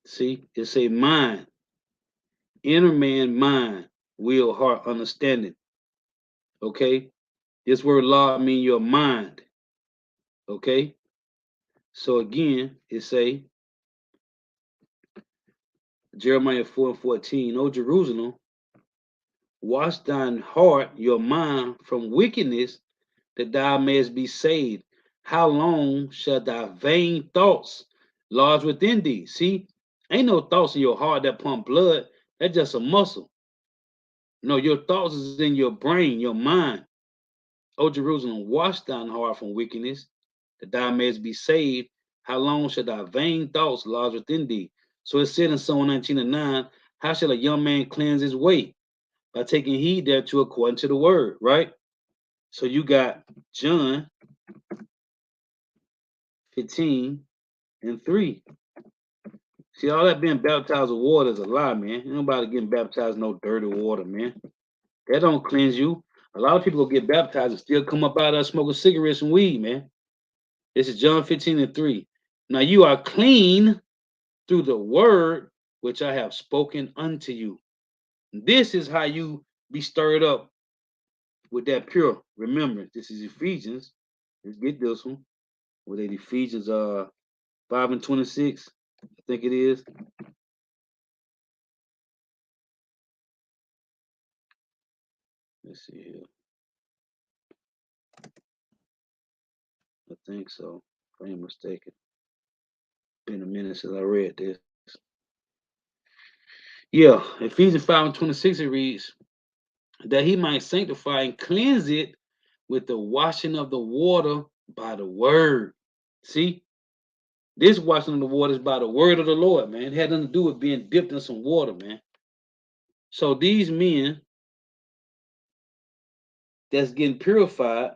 See, it say mind, inner man, mind, will, heart, understanding. Okay, this word law mean your mind. Okay, so again, it say Jeremiah 4:14. O Jerusalem, wash thine heart, your mind, from wickedness, that thou mayest be saved. How long shall thy vain thoughts lodge within thee? See, ain't no thoughts in your heart that pump blood. That's just a muscle. No, your thoughts is in your brain, your mind. O Jerusalem, wash thine heart from wickedness, that thou mayest be saved. How long shall thy vain thoughts lodge within thee? So it said in Psalm 19:9, how shall a young man cleanse his way? By taking heed thereto according to the word, right? So you got John 15:3. See, all that being baptized with water is a lie, man. Ain't nobody getting baptized in no dirty water, man. That don't cleanse you. A lot of people will get baptized and still come up out of smoking cigarettes and weed, man. This is John 15:3. Now you are clean through the word which I have spoken unto you. This is how you be stirred up with that pure. Remember, this is Ephesians. Let's get this one. With Ephesians 5:26, I think it is. Let's see here. I think so. If I ain't mistaken. Been a minute since I read this. Yeah, Ephesians 5:26 it reads, that he might sanctify and cleanse it with the washing of the water by the word. See, this washing of the water is by the word of the Lord, man. It had nothing to do with being dipped in some water, man. So these men that's getting purified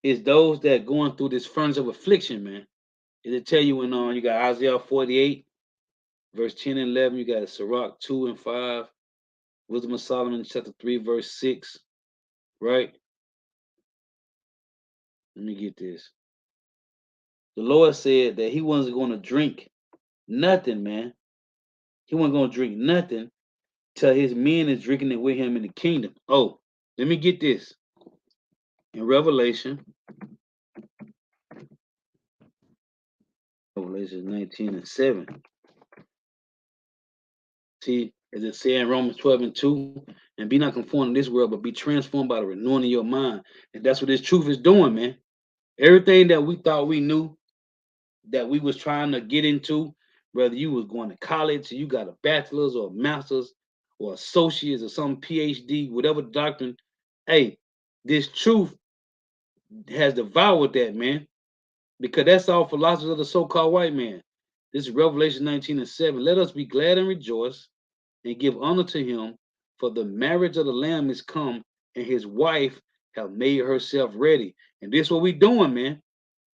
is those that going through this furnace of affliction, man. It'll tell you when you got Isaiah 48, verse 10 and 11, you got Sirach 2 and 5, Wisdom of Solomon chapter 3, verse 6, right? Let me get this. The Lord said that he wasn't going to drink nothing, man. He wasn't going to drink nothing till his men is drinking it with him in the kingdom. Oh, let me get this. In Revelation 19:7. See, as it said in Romans 12:2, and be not conformed to this world, but be transformed by the renewing of your mind. And that's what this truth is doing, man. Everything that we thought we knew, that we was trying to get into, whether you was going to college, you got a bachelor's or a master's or associates or some PhD, whatever doctrine, hey, this truth has devoured that, man, because that's all philosophers of the so-called white man. This is Revelation 19:7. Let us be glad and rejoice and give honor to him, for the marriage of the Lamb is come, and his wife have made herself ready. And this is what we doing, man.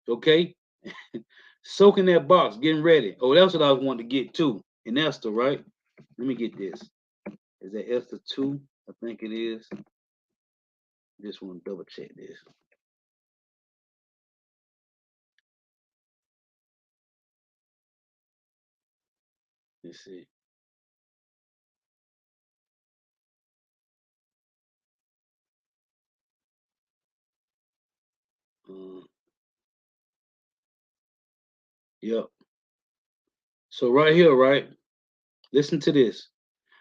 Okay? Soaking that box, getting ready. Oh, that's what I was wanting to get to. In Esther, right? Let me get this. Is that Esther 2? I think it is. Just want to double check this. Let's see. Yep. So right here, right? Listen to this.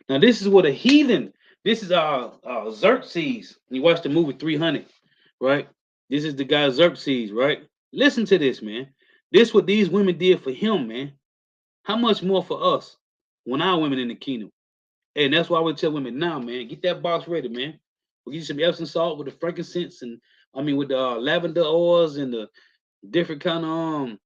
Now this is what a heathen. This is Xerxes. You watch the movie 300, right? This is the guy Xerxes, right? Listen to this, man. This what these women did for him, man. How much more for us? when our women in the kingdom. And that's why we tell women now, man, get that box ready, man. We'll get you some Epsom salt with the frankincense and I mean with the lavender oils and the different kind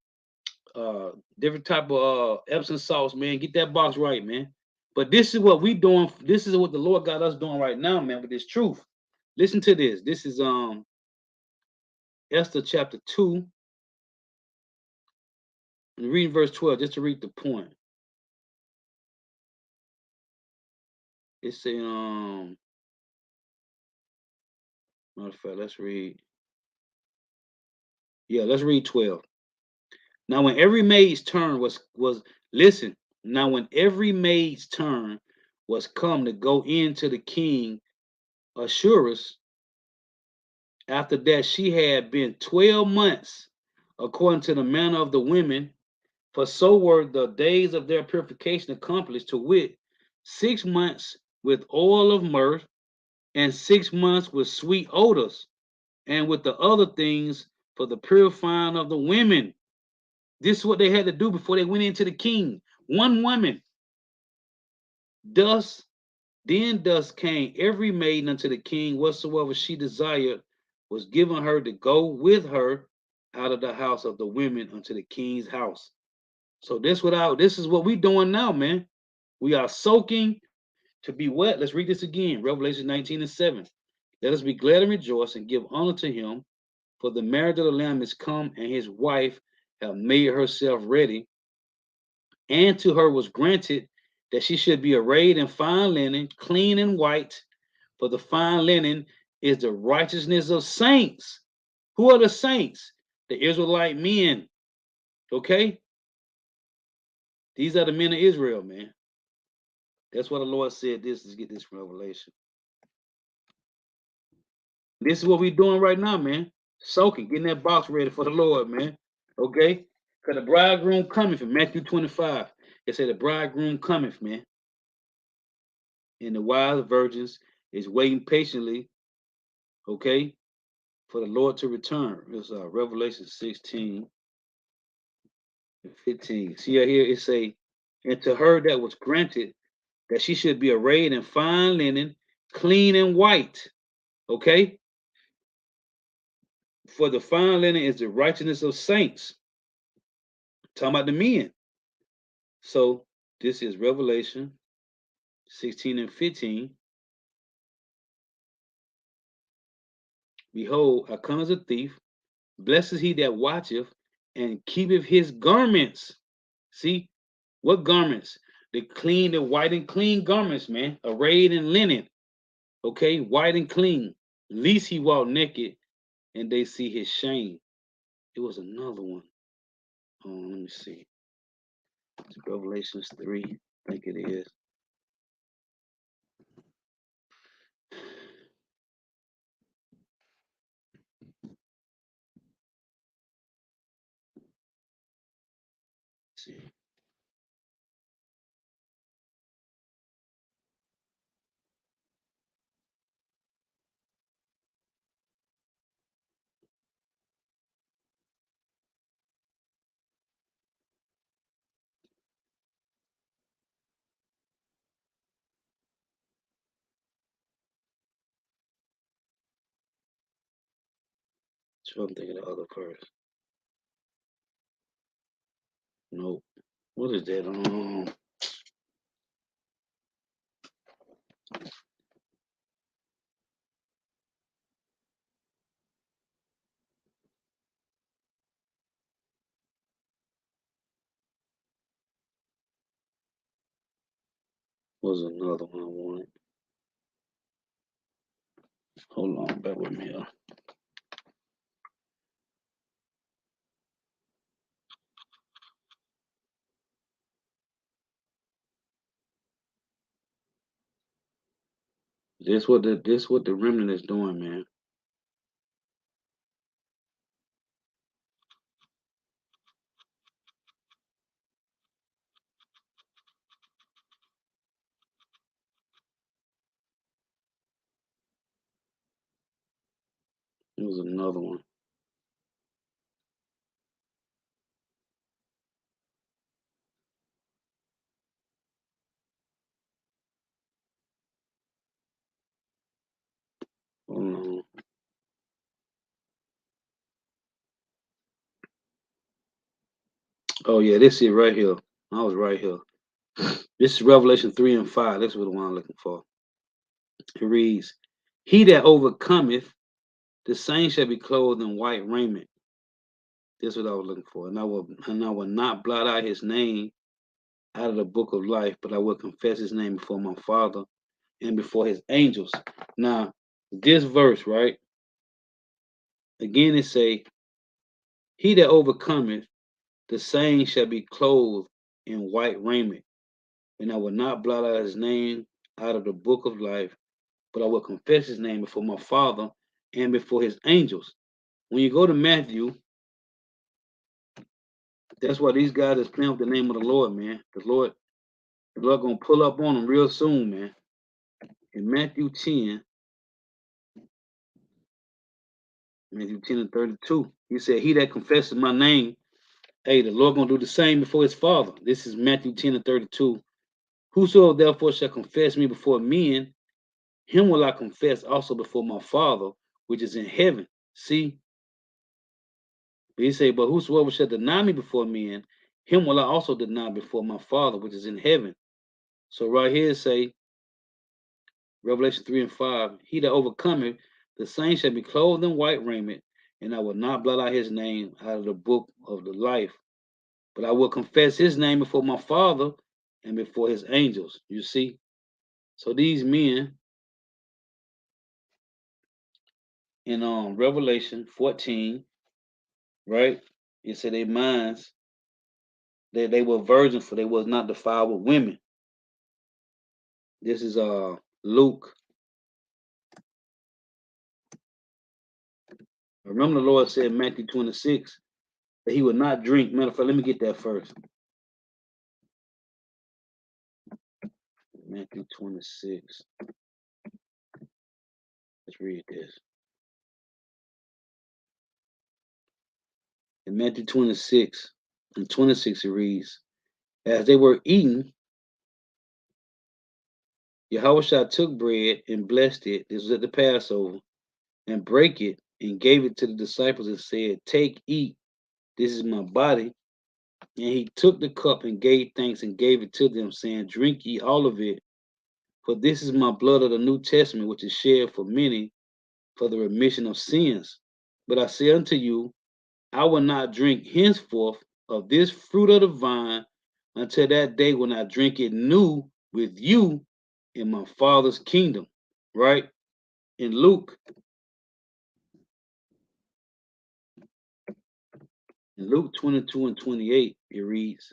of different type of Epsom salts, man. Get that box right, man. But this is what we doing. This is what the Lord got us doing right now, man. With this truth. Listen to this. This is Esther chapter 2, and reading verse 12, just to read the point. It's saying, matter of fact, let's read. Yeah, let's read 12. Now, when every maid's turn was listen. Now, when every maid's turn was come to go in to the king Assuerus, after that she had been 12 months, according to the manner of the women, for so were the days of their purification accomplished, to wit, 6 months with oil of myrrh, and 6 months with sweet odors, and with the other things for the purifying of the women. This is what they had to do before they went into the king. One woman. Thus, thus came every maiden unto the king, whatsoever she desired was given her to go with her out of the house of the women unto the king's house. So this is what we doing now, man. We are soaking to be wet. Let's read this again. Revelation 19 and 7. Let us be glad and rejoice and give honor to him, for the marriage of the Lamb is come, and his wife have made herself ready. And to her was granted that she should be arrayed in fine linen, clean and white, for the fine linen is the righteousness of saints. Who are the saints? The Israelite men. Okay? These are the men of Israel, man. That's what the Lord said. This is get this from Revelation. This is what we're doing right now, man. Soaking, getting that box ready for the Lord, man. Okay? Because the bridegroom cometh in Matthew 25. It said the bridegroom cometh, man. And the wise virgins is waiting patiently, okay, for the Lord to return. It's Revelation 16 and 15. See here it say, and to her that was granted that she should be arrayed in fine linen, clean and white. Okay? For the fine linen is the righteousness of saints. Talking about the men. So this is Revelation 16 and 15. Behold, I come as a thief. Blessed is he that watcheth and keepeth his garments. See, what garments? The white and clean garments, man. Arrayed in linen. Okay, white and clean. Least he walk naked and they see his shame. It was another one. Let me see. It's Revelations 3, I think it is. Let's see. So I'm thinking the other verse. Nope. What is that? Was another one I wanted. Hold on, bear with me. This what the remnant is doing, man. It was another one. Hold on. Oh yeah, this is right here. I was right here. This is Revelation 3 and 5. That's what the one I'm looking for. It reads, He that overcometh, the same shall be clothed in white raiment. This is what I was looking for. And I will not blot out his name out of the book of life, but I will confess his name before my Father and before his angels. Now, this verse, right? Again, it say, He that overcometh, the same shall be clothed in white raiment, and I will not blot out his name out of the book of life, but I will confess his name before my Father and before his angels. When you go to Matthew, that's why these guys is playing with the name of the Lord, man. The Lord gonna pull up on them real soon, man. In Matthew 10 and 32, he said, He that confesses my name, hey, the Lord gonna do the same before his Father. This is Matthew 10 and 32. Whosoever therefore shall confess me before men, him will I confess also before my Father, which is in heaven. See, but he said, But whosoever shall deny me before men, him will I also deny before my Father, which is in heaven. So right here it say, Revelation 3 and 5, He that overcometh, the same shall be clothed in white raiment, and I will not blot out his name out of the book of the life, but I will confess his name before my Father and before his angels. You see? So these men in Revelation 14, right? It said their minds, they were virgins, for they was not defiled with women. This is Luke. Remember the Lord said in Matthew 26 that he would not drink. Matter of fact, let me get that first. Matthew 26. Let's read this. In Matthew 26 and 26 it reads, As they were eating, Yahushua took bread and blessed it. This was at the Passover, and brake it and gave it to the disciples and said, Take, eat, this is my body. And he took the cup and gave thanks and gave it to them, saying, Drink ye all of it, for this is my blood of the New Testament, which is shed for many for the remission of sins. But I say unto you, I will not drink henceforth of this fruit of the vine until that day when I drink it new with you in my Father's kingdom. Right? In Luke 22 and 28, it reads,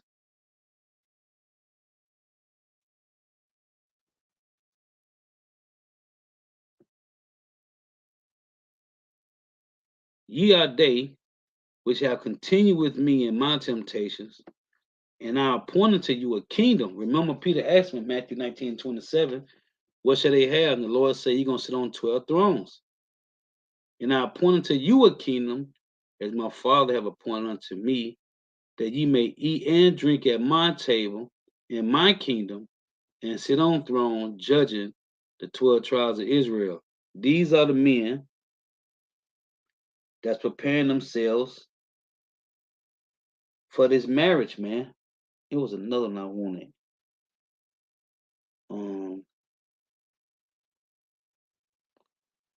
Ye are they which have continued with me in my temptations, and I appoint unto you a kingdom. Remember, Peter asked me in Matthew 19:27, what shall they have? And the Lord said, You're going to sit on 12 thrones. And I appoint unto you a kingdom, as my Father have appointed unto me, that ye may eat and drink at my table in my kingdom, and sit on throne judging the 12 tribes of Israel. These are the men that's preparing themselves for this marriage, man. It was another one I wanted. Um,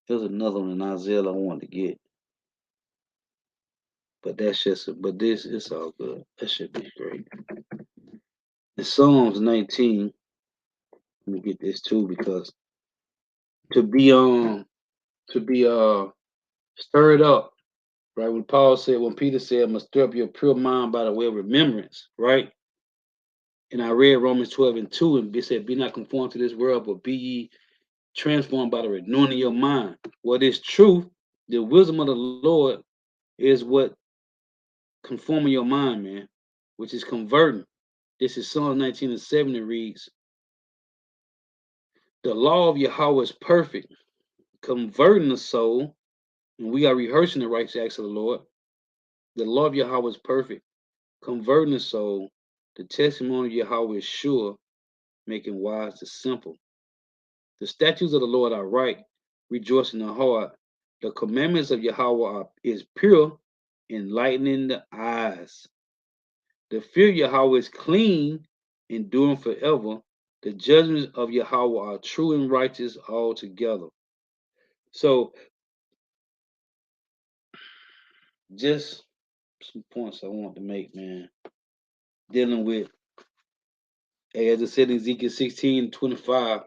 There's another one in Isaiah I wanted to get, but that's just. But this it's all good. That should be great. In Psalms 19. Let me get this too because to be to be stirred up, right? When Peter said, "Must stir up your pure mind by the way of remembrance," right? And I read Romans 12 and 2, and it said, "Be not conformed to this world, but be ye transformed by the renewing of your mind." What is truth? The wisdom of the Lord is what conforming your mind, man, which is converting. This is Psalm 19 and 7. It reads, The law of Yahweh is perfect, converting the soul. And we are rehearsing the righteous acts of the Lord. The law of Yahweh is perfect, converting the soul. The testimony of Yahweh is sure, making wise the simple. The statutes of the Lord are right, rejoice in the heart. The commandments of Yahweh is pure, enlightening the eyes. The fear of Yahweh is clean, enduring forever. The judgments of Yahweh are true and righteous altogether. So, just some points I want to make, man. Dealing with, as I said in Ezekiel 16:25,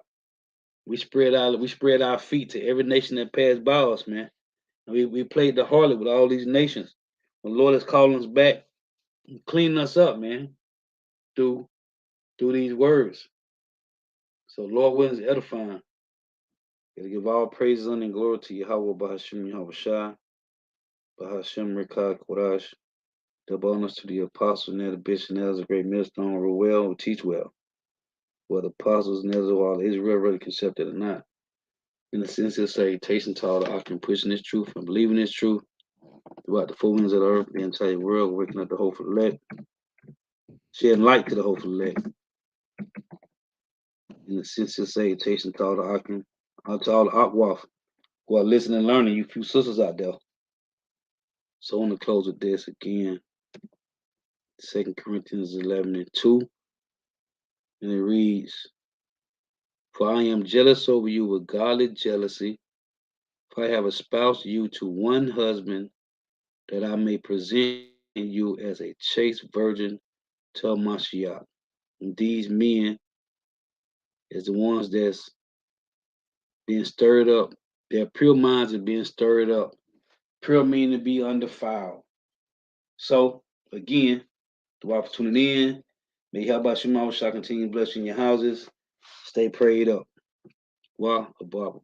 we spread our feet to every nation that passed by us, man. And we played the harlot with all these nations. The Lord is calling us back, cleaning us up, man, through these words. So Lord willing is edifying. Gotta give all praises and glory to Yahweh Bahashim Yahweh Shai, Bahashim Rekah Kodash. The bonus to the apostles, and the bishop, and the great millstone, rule well, who teach well. Whether apostles, and all Israel really accepted or not. In the sense of salutation to all the octrine pushing this truth and believing this truth throughout the four winds of the earth, the entire world, waking up the hopeful elect, shedding light to the hopeful elect. In the sense of salutation to all the octrine, to all the Akwaf who are listening and learning, you few sisters out there. So I want to close with this again. 2 Corinthians 11:2. And it reads, For I am jealous over you with godly jealousy, for I have espoused you to one husband, that I may present you as a chaste virgin to Mashiach. And these men is the ones that's being stirred up. Their pure minds are being stirred up. Pure meaning to be undefiled. So, again, the opportunity in. May Yahweh Shema shall continue blessing your houses. Stay prayed up. Wa above.